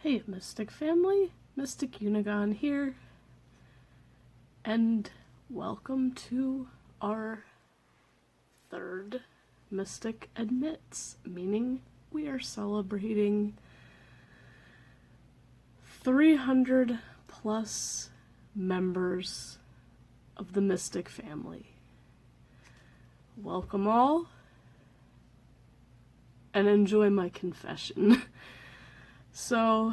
Hey Mystic family, Mystic Unigon here, and welcome to our third Mystic Admits, meaning we are celebrating 300 plus members of the Mystic family. Welcome all, and enjoy my confession. So,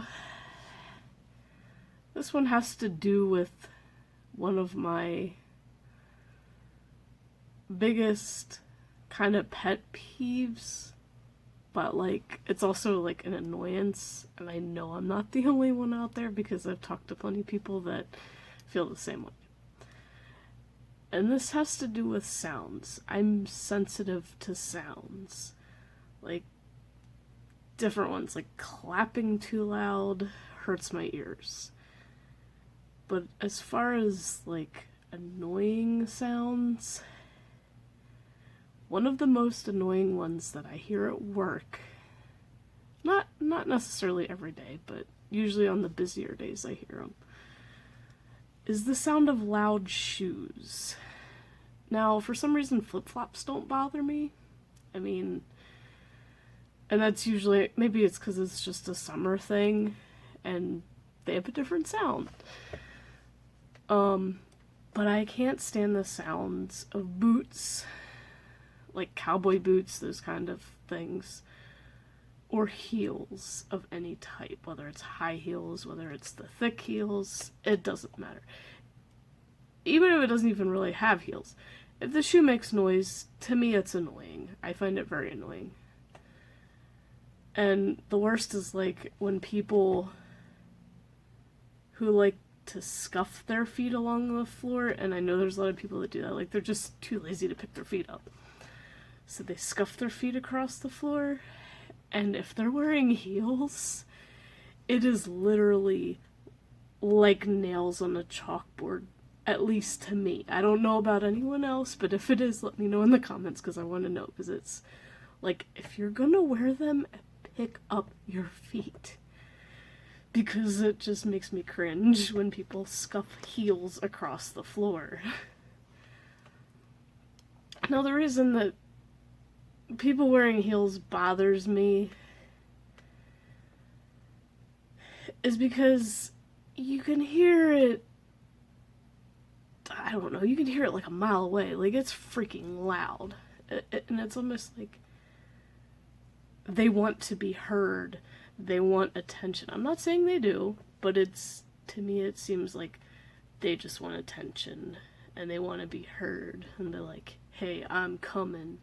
this one has to do with one of my biggest kind of pet peeves, but it's also like an annoyance, and I know I'm not the only one out there because I've talked to plenty of people that feel the same way. And this has to do with sounds. I'm sensitive to sounds. Like, different ones, like clapping too loud hurts my ears. But as far as like annoying sounds, one of the most annoying ones that I hear at work, not necessarily every day, but usually on the busier days I hear them, is the sound of loud shoes. Now, for some reason, flip-flops don't bother me. I mean, and that's usually, maybe it's because it's just a summer thing, and they have a different sound. But I can't stand the sounds of boots, like cowboy boots, those kind of things, or heels of any type, whether it's high heels, whether it's the thick heels, it doesn't matter. Even if it doesn't even really have heels. If the shoe makes noise, to me it's annoying. I find it very annoying. And the worst is like when people who like to scuff their feet along the floor, and I know there's a lot of people that do that, like they're just too lazy to pick their feet up. So they scuff their feet across the floor, and if they're wearing heels, it is literally like nails on a chalkboard, at least to me. I don't know about anyone else, but if it is, let me know in the comments because I want to know, because it's like, if you're gonna wear them, pick up your feet, because it just makes me cringe when people scuff heels across the floor. Now, the reason that people wearing heels bothers me is because you can hear it, I don't know, you can hear it like a mile away. Like, it's freaking loud. And it's almost like they want to be heard. They want attention. I'm not saying they do, but to me it seems like they just want attention and they want to be heard, and they're like, hey, I'm coming.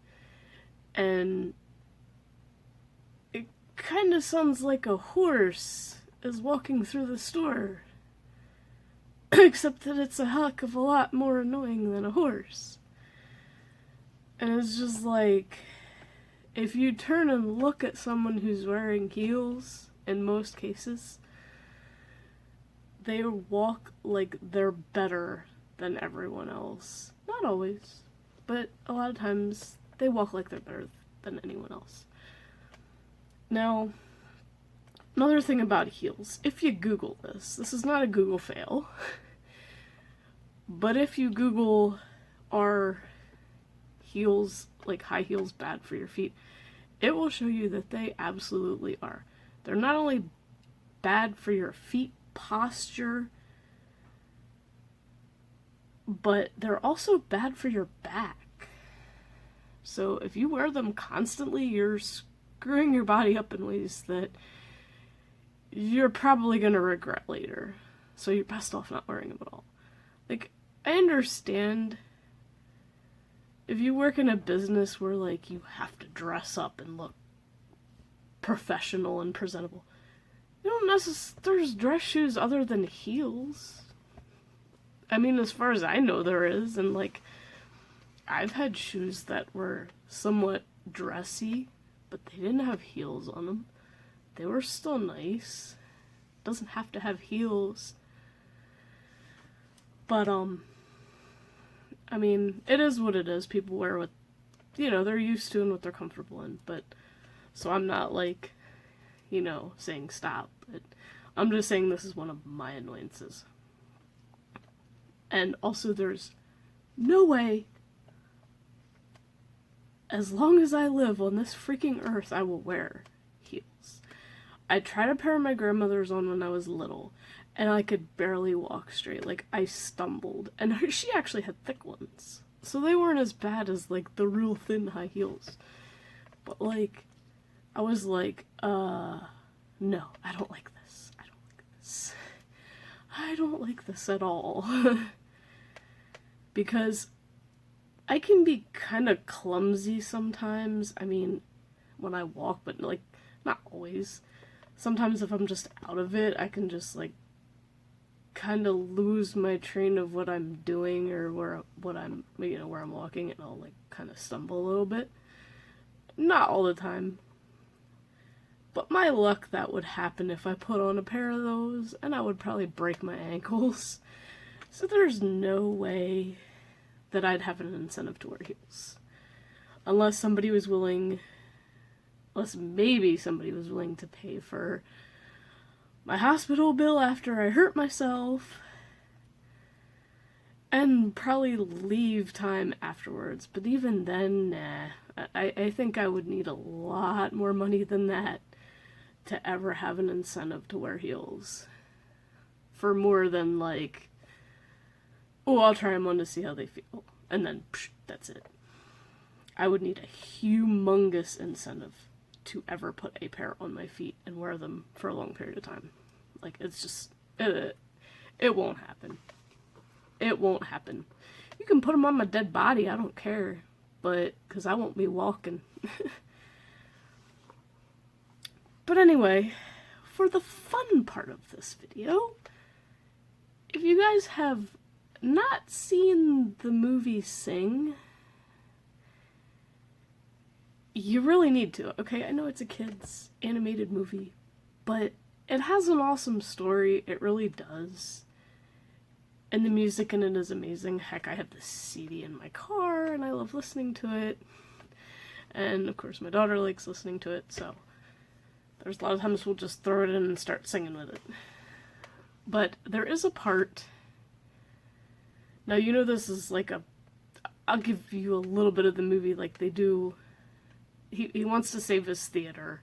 And it kind of sounds like a horse is walking through the store. Except that it's a heck of a lot more annoying than a horse. And it's just like, if you turn and look at someone who's wearing heels, in most cases, they walk like they're better than everyone else. Not always, but a lot of times they walk like they're better than anyone else. Now, another thing about heels, if you Google this is not a Google fail, but if you Google, are heels, like high heels, bad for your feet, it will show you that they absolutely are. They're not only bad for your feet posture, but they're also bad for your back. So if you wear them constantly, you're screwing your body up in ways that you're probably going to regret later. So you're best off not wearing them at all. Like, I understand if you work in a business where, like, you have to dress up and look professional and presentable, you don't there's dress shoes other than heels. I mean, as far as I know, there is, and, like, I've had shoes that were somewhat dressy, but they didn't have heels on them. They were still nice. Doesn't have to have heels. But, I mean, it is what it is. People wear what, they're used to and what they're comfortable in. But, so I'm not like, saying stop. But I'm just saying this is one of my annoyances. And also there's no way, as long as I live on this freaking earth, I will wear heels. I tried a pair of my grandmother's on when I was little, and I could barely walk straight. Like, I stumbled. And she actually had thick ones. So they weren't as bad as, like, the real thin high heels. But, like, I was like, no, I don't like this. I don't like this. I don't like this at all. Because I can be kind of clumsy sometimes. I mean, when I walk, but, like, not always. Sometimes if I'm just out of it, I can just, like, kind of lose my train of what I'm doing or where I'm walking, and I'll, like, kind of stumble a little bit. Not all the time. But my luck, that would happen if I put on a pair of those, and I would probably break my ankles. So there's no way that I'd have an incentive to wear heels. Unless maybe somebody was willing to pay for my hospital bill after I hurt myself, and probably leave time afterwards. But even then, nah. I think I would need a lot more money than that to ever have an incentive to wear heels. For more than, like, oh, I'll try them on to see how they feel. And then, that's it. I would need a humongous incentive to ever put a pair on my feet and wear them for a long period of time. Like, it's just, it won't happen. It won't happen. You can put them on my dead body, I don't care. But, because I won't be walking. But anyway, for the fun part of this video, if you guys have not seen the movie Sing, you really need to, okay? I know it's a kid's animated movie, but it has an awesome story. It really does. And the music in it is amazing. Heck, I have the CD in my car, and I love listening to it. And, of course, my daughter likes listening to it, so there's a lot of times we'll just throw it in and start singing with it. But there is a part. Now, you know this is like I'll give you a little bit of the movie, like they do. He wants to save his theater,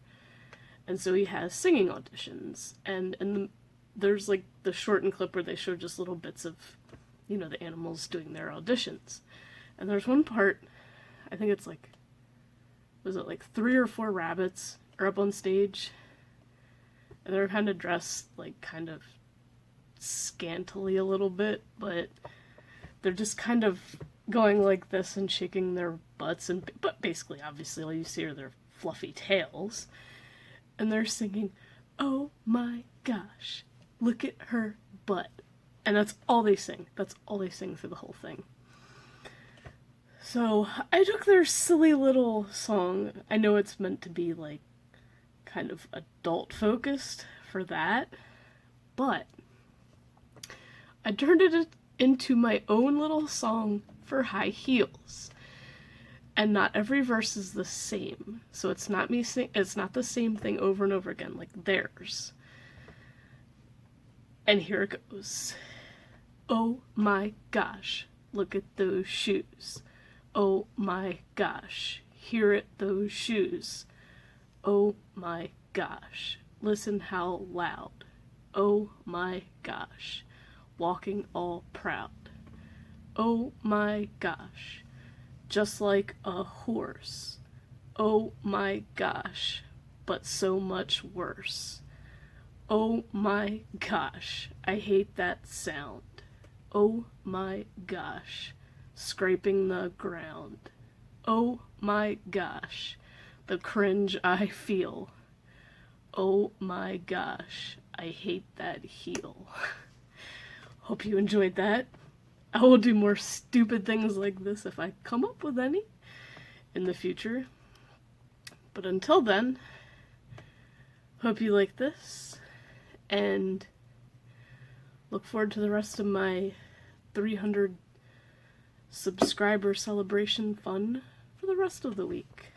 and so he has singing auditions, and there's like the shortened clip where they show just little bits of, you know, the animals doing their auditions. And there's one part, I think it's like, was it like 3 or 4 rabbits are up on stage, and they're kind of dressed like kind of scantily a little bit, but they're just kind of going like this and shaking their butts, but basically, obviously, all you see are their fluffy tails, and they're singing, "Oh my gosh, look at her butt," and that's all they sing. That's all they sing through the whole thing. So I took their silly little song. I know it's meant to be like kind of adult focused for that, but I turned it into my own little song for high heels. And not every verse is the same. So it's not it's not the same thing over and over again like theirs. And here it goes. Oh my gosh, look at those shoes. Oh my gosh, hear it, those shoes. Oh my gosh, listen how loud. Oh my gosh, walking all proud. Oh my gosh, just like a horse. Oh my gosh, but so much worse. Oh my gosh, I hate that sound. Oh my gosh, scraping the ground. Oh my gosh, the cringe I feel. Oh my gosh, I hate that heel. Hope you enjoyed that. I will do more stupid things like this if I come up with any in the future. But until then, hope you like this, and look forward to the rest of my 300 subscriber celebration fun for the rest of the week.